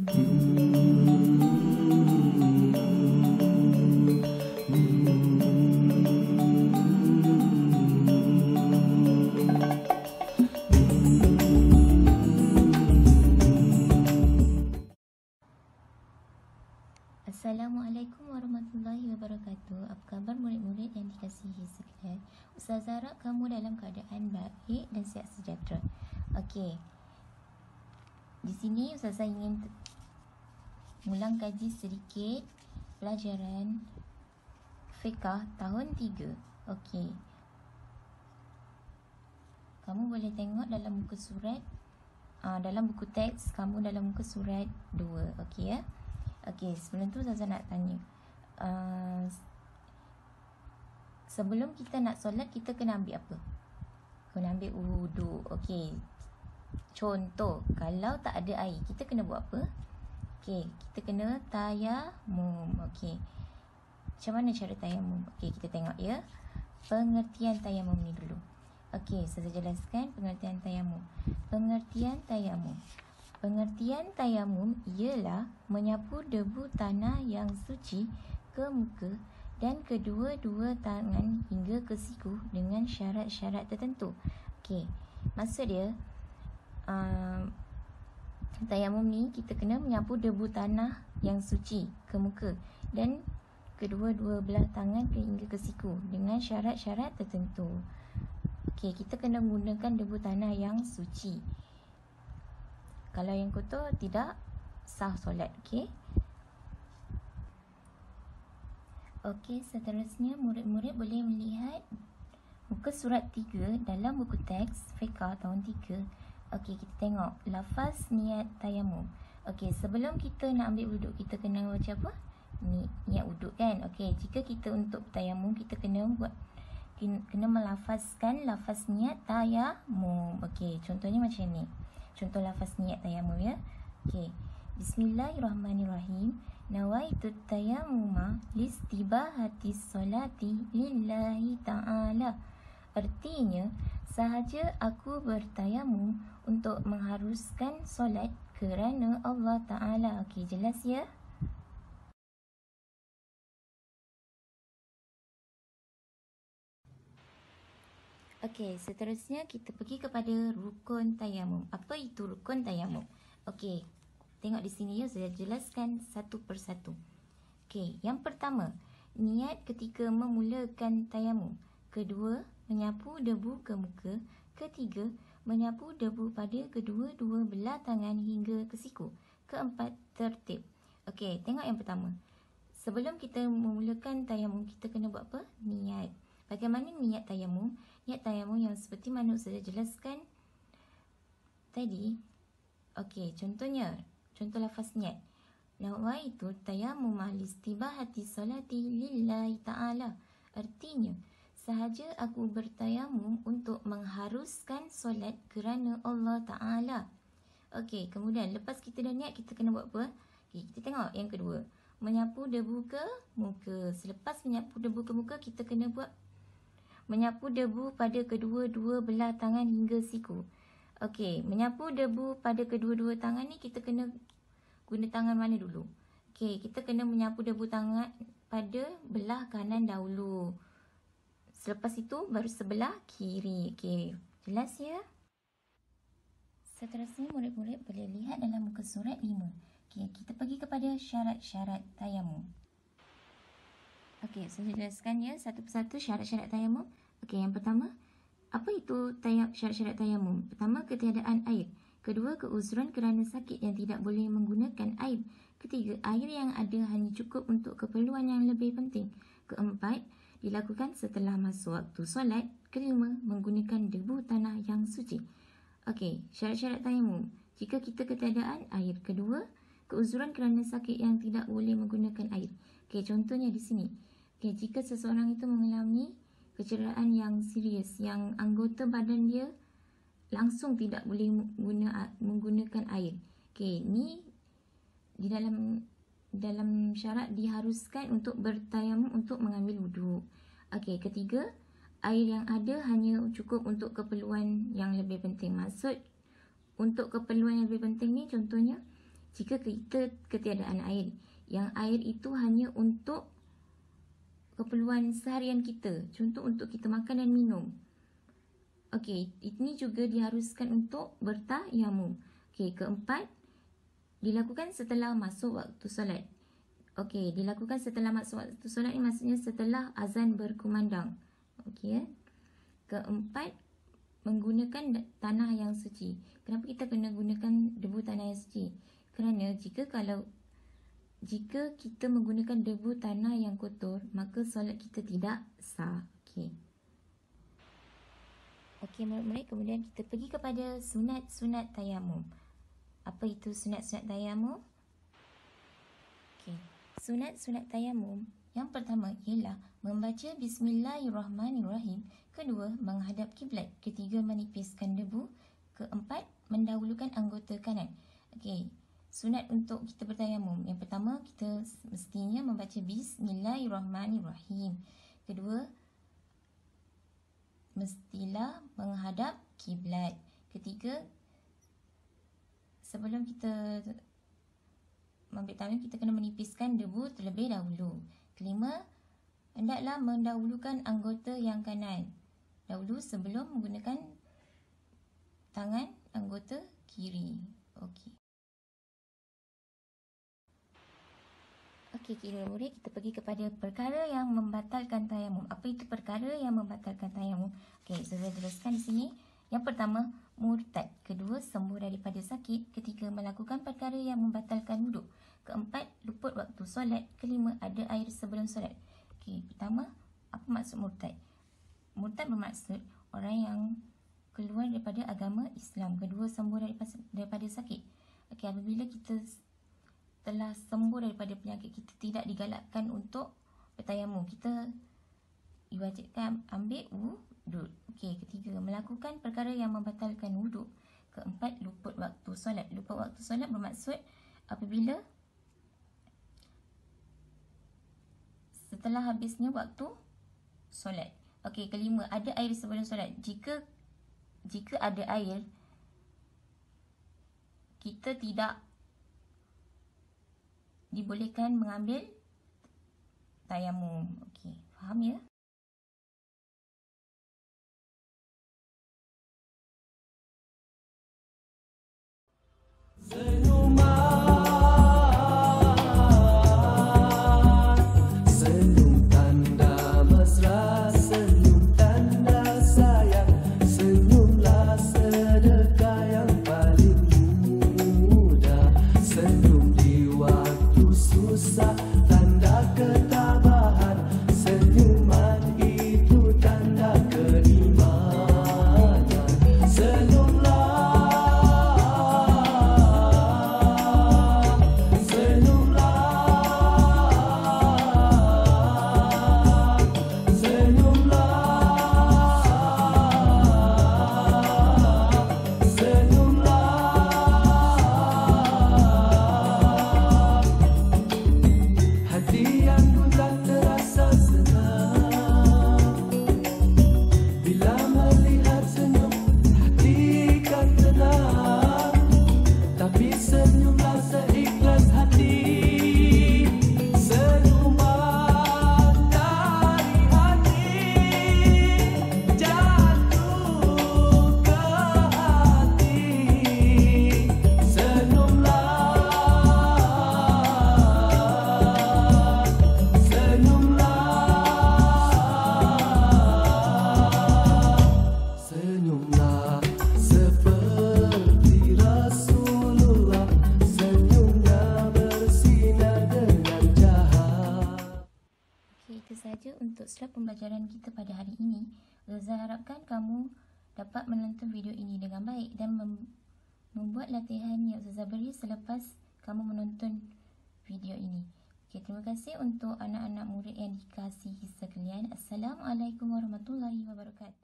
Assalamualaikum warahmatullahi wabarakatuh. Apa khabar murid-murid yang dikasihi sekalian? Ustazah harap kamu dalam keadaan baik dan sihat sejahtera. Okey. Di sini Ustazah ingin ulang kaji sedikit pelajaran fiqh tahun 3. Okey. Kamu boleh tengok dalam muka surat dalam buku teks kamu dalam muka surat 2. Okey ya. Okey, sebelum tu Ustazah nak tanya, sebelum kita nak solat, kita kena ambil apa? Kena ambil wuduk. Okey, contoh, kalau tak ada air, kita kena buat apa? Okey, kita kena tayamum. Okey, macam mana cara tayamum? Okey, kita tengok ya, pengertian tayamum ni dulu. Okey, Ustazah jelaskan pengertian tayamum. Pengertian tayamum ialah menyapu debu tanah yang suci ke muka dan kedua-dua tangan hingga ke siku dengan syarat-syarat tertentu. Okey, maksud dia tayamum ni kita kena menyapu debu tanah yang suci ke muka dan kedua-dua belah tangan hingga ke siku dengan syarat-syarat tertentu. Okey, kita kena menggunakan debu tanah yang suci. Kalau yang kotor tidak sah solat. Okey. Okey, seterusnya murid-murid boleh melihat muka surat 3 dalam buku teks fiqh tahun 3. Okey, kita tengok lafaz niat tayamum. Okey, sebelum kita nak ambil wuduk, kita kena baca apa? Niat wuduk kan? Okey, jika kita untuk tayamum, kita kena melafazkan lafaz niat tayamum. Okey, contohnya macam ni. Contoh lafaz niat tayamum ya. Okey. Bismillahirrahmanirrahim. Nawaitu tayammuma listibahati sholati lillahi ta'ala. Artinya, sahaja aku bertayamum untuk mengharuskan solat kerana Allah Ta'ala. Okey, jelas ya? Okey, seterusnya kita pergi kepada rukun tayamum. Apa itu rukun tayamum? Okey, tengok di sini ya, saya jelaskan satu persatu. Okey, yang pertama, niat ketika memulakan tayamum. Kedua, menyapu debu ke muka. Ketiga, menyapu debu pada kedua-dua belah tangan hingga ke siku. Keempat, tertib. Okey, tengok yang pertama. Sebelum kita memulakan tayamum, kita kena buat apa? Niat. Bagaimana niat tayamum? Niat tayamum yang seperti mana saya jelaskan tadi. Okey, contohnya, contoh lafaz niat. Nawaitu tayammum listibahati solati lillahi ta'ala. Artinya, sahaja aku bertayamum untuk mengharuskan solat kerana Allah Ta'ala. Okey, kemudian lepas kita dah niat, kita kena buat apa? Okay, kita tengok yang kedua. Menyapu debu ke muka. Selepas menyapu debu ke muka, kita kena buat menyapu debu pada kedua-dua belah tangan hingga siku. Okey, menyapu debu pada kedua-dua tangan ni kita kena guna tangan mana dulu? Okey, kita kena menyapu debu tangan pada belah kanan dahulu. Selepas itu baru sebelah kiri. Okey, jelas ya? Seterusnya murid-murid boleh lihat dalam muka surat 5. Okey, kita pergi kepada syarat-syarat tayamum. Okey, saya jelaskan ya satu persatu syarat-syarat tayamum. Okey, yang pertama, apa itu syarat-syarat tayamum? Pertama, ketiadaan air. Kedua, keuzran kerana sakit yang tidak boleh menggunakan air. Ketiga, air yang ada hanya cukup untuk keperluan yang lebih penting. Keempat, dilakukan setelah masuk waktu solat. Kelima, menggunakan debu tanah yang suci. Okey, syarat-syarat tayamum. Jika kita ketiadaan air. Kedua, keuzran kerana sakit yang tidak boleh menggunakan air. Okey, contohnya di sini. Okey, jika seseorang itu mengalami kecederaan yang serius, yang anggota badan dia langsung tidak boleh menggunakan air. Okey, ni di dalam syarat diharuskan untuk bertayamum untuk mengambil wuduk. Okey, ketiga, air yang ada hanya cukup untuk keperluan yang lebih penting. Maksud untuk keperluan yang lebih penting ni contohnya jika kita ketiadaan air. Yang air itu hanya untuk keperluan seharian kita. Contoh untuk kita makan dan minum. Okey, ini juga diharuskan untuk bertayamum. Okey, keempat, dilakukan setelah masuk waktu solat. Okey, dilakukan setelah masuk waktu solat ni maksudnya setelah azan berkumandang. Okey. Keempat, menggunakan tanah yang suci. Kenapa kita kena gunakan debu tanah yang suci? Kerana jika kita menggunakan debu tanah yang kotor, maka solat kita tidak sah. Okey. Okey, murid-murid, kemudian kita pergi kepada sunat-sunat tayamum. Apa itu sunat-sunat tayamum? Okey. Sunat-sunat tayamum yang pertama ialah membaca Bismillahirrahmanirrahim. Kedua, menghadap kiblat. Ketiga, menipiskan debu. Keempat, mendahulukan anggota kanan. Okey. Sunat untuk kita bertayamum. Yang pertama, kita mestinya membaca Bismillahirrahmanirrahim. Kedua, mestilah menghadap kiblat. Ketiga, sebelum kita mengambil tayamum, kita kena menipiskan debu terlebih dahulu. Kelima, hendaklah mendahulukan anggota yang kanan dahulu sebelum menggunakan tangan anggota kiri. Okey. Okey, kira murid, kita pergi kepada perkara yang membatalkan tayamum. Apa itu perkara yang membatalkan tayamum? Okey, saya jelaskan di sini. Yang pertama, murtad. Kedua, sembuh daripada sakit. Ketiga, melakukan perkara yang membatalkan wuduk. Keempat, luput waktu solat. Kelima, ada air sebelum solat. Okey, pertama, apa maksud murtad? Murtad bermaksud orang yang keluar daripada agama Islam. Kedua, sembuh daripada sakit. Okey, apabila kita telah sembuh daripada penyakit, kita tidak digalakkan untuk bertayamum. Kita diwajibkan ambil wuduk. Okey, ketiga, melakukan perkara yang membatalkan wuduk. Keempat, luput waktu solat. Luput waktu solat bermaksud apabila setelah habisnya waktu solat. Okey, kelima, ada air sebelum solat. Jika ada air, kita tidak dibolehkan mengambil tayamum. Okey, faham ya? Untuk pembelajaran kita pada hari ini, Reza harapkan kamu dapat menonton video ini dengan baik dan membuat latihan yang Reza beri selepas kamu menonton video ini. Okay, terima kasih untuk anak-anak murid yang dikasihi sekalian. Assalamualaikum warahmatullahi wabarakatuh.